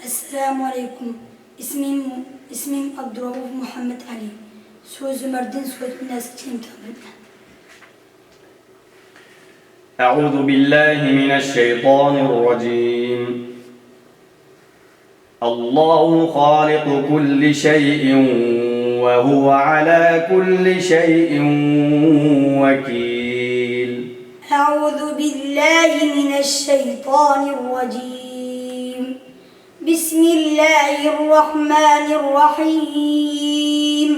Esselamu Aleyküm. İsmim Abdurrauf Muhammed Ali. Söz Ömer'den söz Nesçiyim tabi. أعوذ بالله من الشيطان الرجيم الله خالق كل شيء وهو على كل شيء وكيل أعوذ بالله من الشيطان الرجيم بسم الله الرحمن الرحيم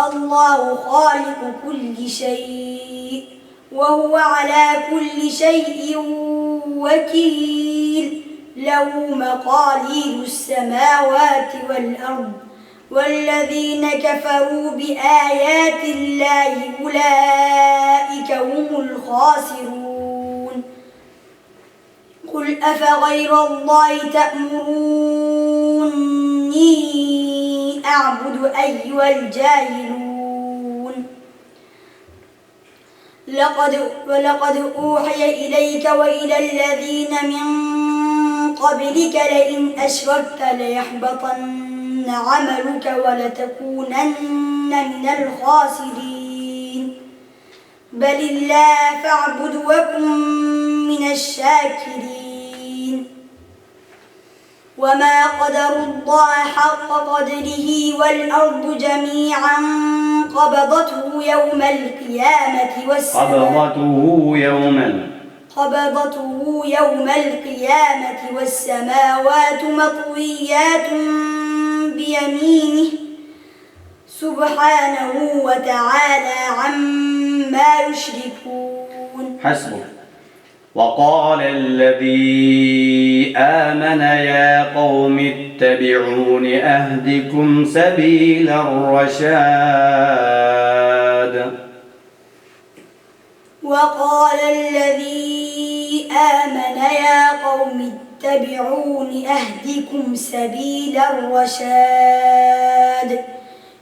الله خالق كل شيء وهو على كل شيء وكيل له مقاليد السماوات والأرض والذين كفروا بآيات الله أولئك هم الخاسرون قل أفغير الله تأمروني أعبد أيها الجاهلون ولقد أوحي إليك وإلى الذين من قبلك لئن أشركت ليحبطن عملك ولتكونن من الخاسرين بل الله فاعبد وكن من الشاكرين وما قدروا الله حق قدره والأرض جميعا قبضته يوم القيامة والسماوات مطويات بيمينه سبحانه وتعالى عما يشركون. حسبك. وقال الذي آمن يا قوم اتبعون أهدكم سبيل الرشاد. وقال الذي آمن يا قوم اتبعون أهدكم سبيل الرشاد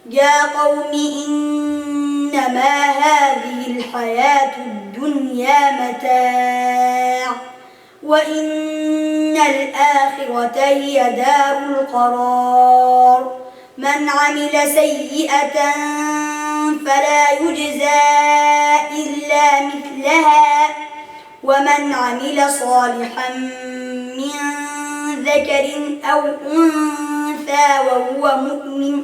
يا قوم إنما هذه الحياة الدنيا متاع وإن الآخرة هي دار القرار من عمل سيئة فلا يجزى إلا مثلها ومن عمل صالحا من ذكر أو أنثى وهو مؤمن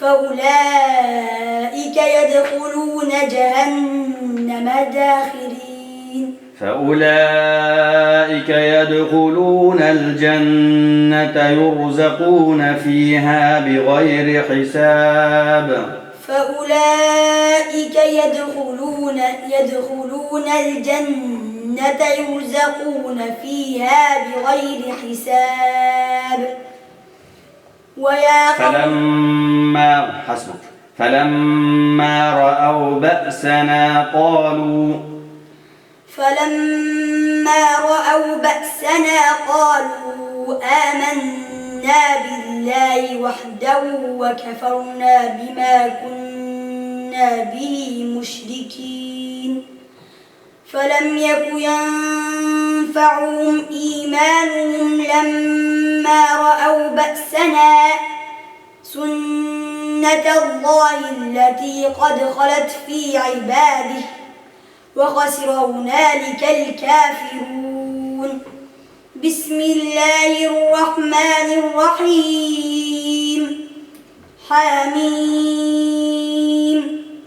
فأولئك يدخلون جهنم داخرين. فأولئك يدخلون الجنة يرزقون فيها بغير حساب. فأولئك يدخلون الجنة يرزقون فيها بغير حساب. فلما رأوا بأسنا قالوا آمنا بالله وحده وكفرنا بما كنا به مشركين فلم يك ينفعهم إيمانهم لما رأوا بأسنا سنة الله التي قد خلت في عباده وخسر هنالك الكافرون. بسم الله الرحمن الرحيم حميم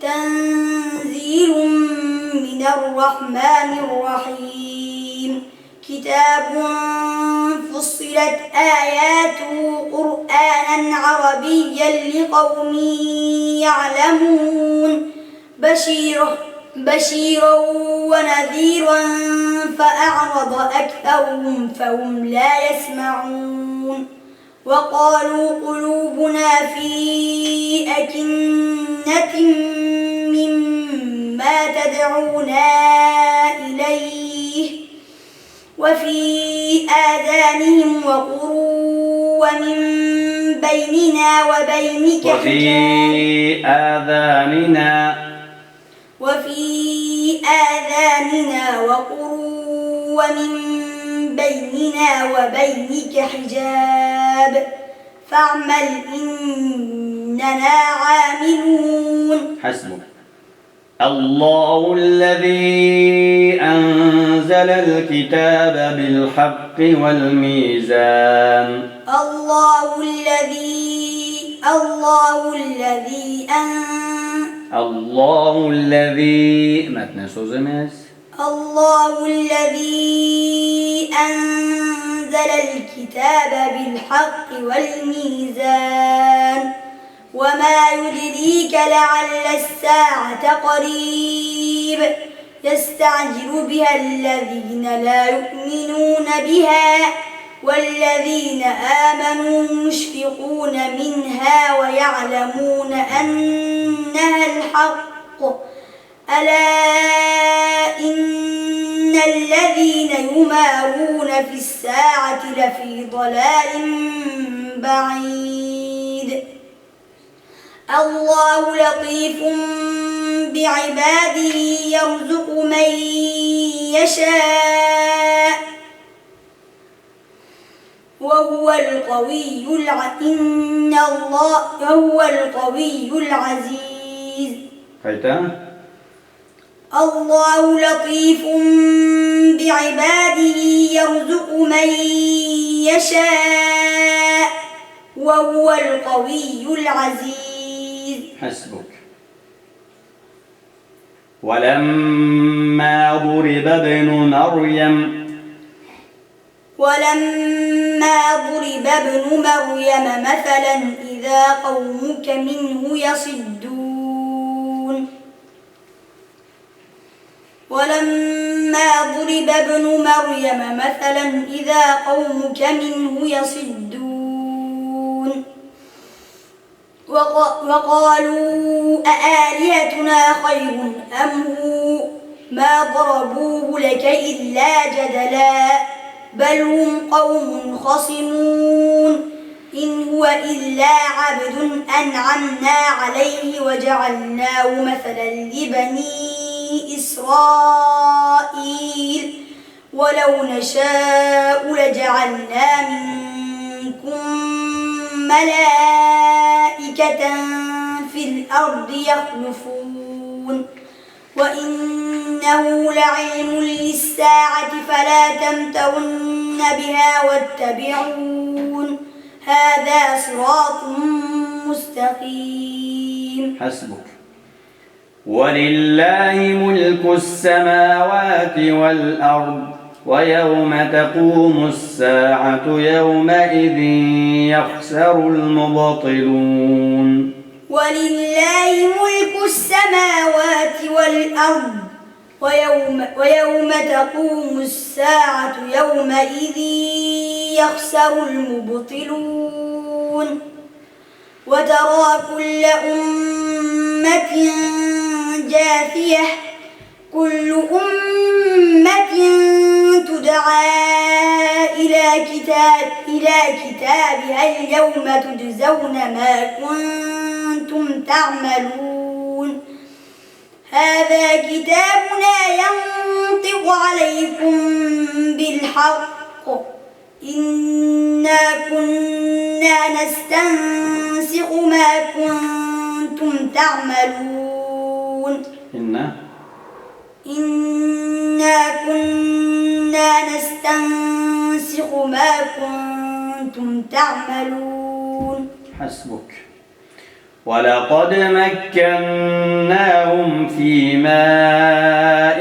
تنزيل من الرحمن الرحيم كتاب فصلت آياته قرآنا عربيا لقوم يعلمون بشيرا ونذيرا فأعرض أكثرهم فهم لا يسمعون وقالوا قلوبنا في أكنة مما تدعونا إليه وفي آذانهم وقر ومن بيننا وبينك وفي آذاننا وقر ومن بيننا وبينك حجاب فاعمل إننا عاملون. حسبك. الله الذي أنزل الكتاب بالحق والميزان. الله الذي ما تنسوا زمس. الله الذي أنزل الكتاب بالحق والميزان وما يدريك لعل الساعة قريب يستعجل بها الذين لا يؤمنون بها والذين آمنوا مشفقون منها ويعلمون أنها الحق ألا إن الذين يمارون في الساعة لفي ضلال بعيد. الله لطيف بعباده يرزق من يشاء وهو القوي العزيز. الله لطيف بعباده يرزق من يشاء وهو القوي العزيز. حسبك. ولما ضرب ابن مريم مثلا إذا قومك منه يصدون. ولما ضرب ابن مريم مثلا إذا قومك منه يصدون وقالوا أآلهتنا خير أم هو ما ضربوه لك إلا جدلا بل هم قوم خصمون إن هو إلا عبد أنعمنا عليه وجعلناه مثلا لبني إسرائيل ولو نشاء لجعلنا منكم ملائكة في الأرض يخلفون وإنه لعلم للساعة فلا تمترن بها واتبعون هذا صراط مستقيم. حسبك. ولله ملك السماوات والأرض ويوم تقوم الساعة يومئذ يخسر المبطلون. ولله ملك السماوات والأرض ويوم تقوم الساعة يومئذ يخسر المبطلون. وترى كل أمة جاثية كل أمة تدعى إلى كتابها اليوم تجزون ما كنتم تعملون هذا كتابنا ينطق عليكم بالحق إنا كنا نستنسخ ما كنتم تعملون. إنا كنا نستنسخ ما كنتم تعملون. حسبك. ولقد مكناهم في ماء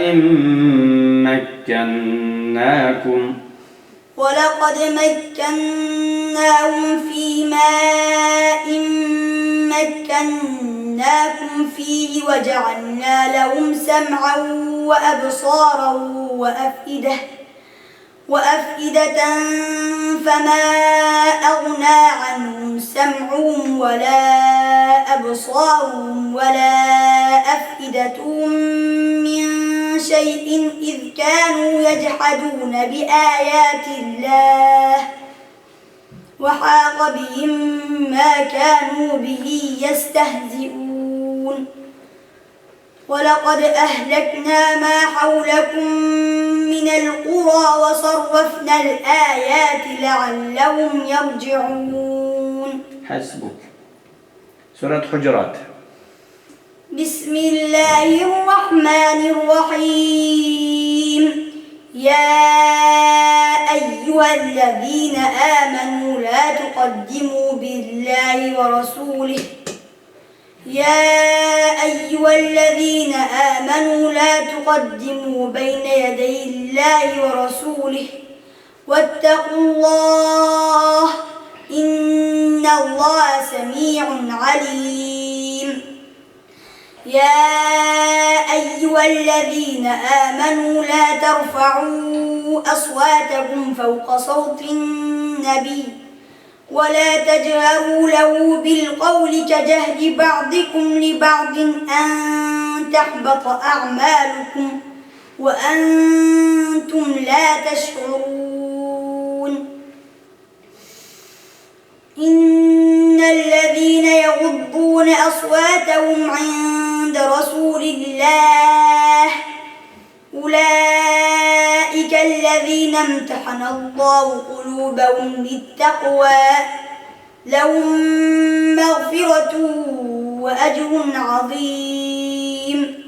مكناكم فيه وجعلنا لهم سمعا وأبصارا وأفئدة فما أغنى عنهم سمعهم ولا أبصارهم ولا أفئدتهم من شيء إذ كانوا يجحدون بآيات الله وحاق بهم ما كانوا به يستهزئون. ولقد أهلكنا ما حولكم من القرى وصرفنا الآيات لعلهم يرجعون. حسبك. سورة حجرات. بسم الله الرحمن الرحيم. يا أيها الذين آمنوا لا تقدموا بالله ورسوله لا تقدموا بين يدي الله ورسوله واتقوا الله إن الله سميع عليم. يا أيها الذين آمنوا لا ترفعوا أصواتكم فوق صوت النبي ولا تجهروا له بالقول كجهر بعضكم لبعض أن تحبط أعمالكم وأنتم لا تشعرون. إن الذين يغضون أصواتهم عند رسول الله أولئك الذين امتحن الله قلوبهم للتقوى لهم مغفرة وأجر عظيم.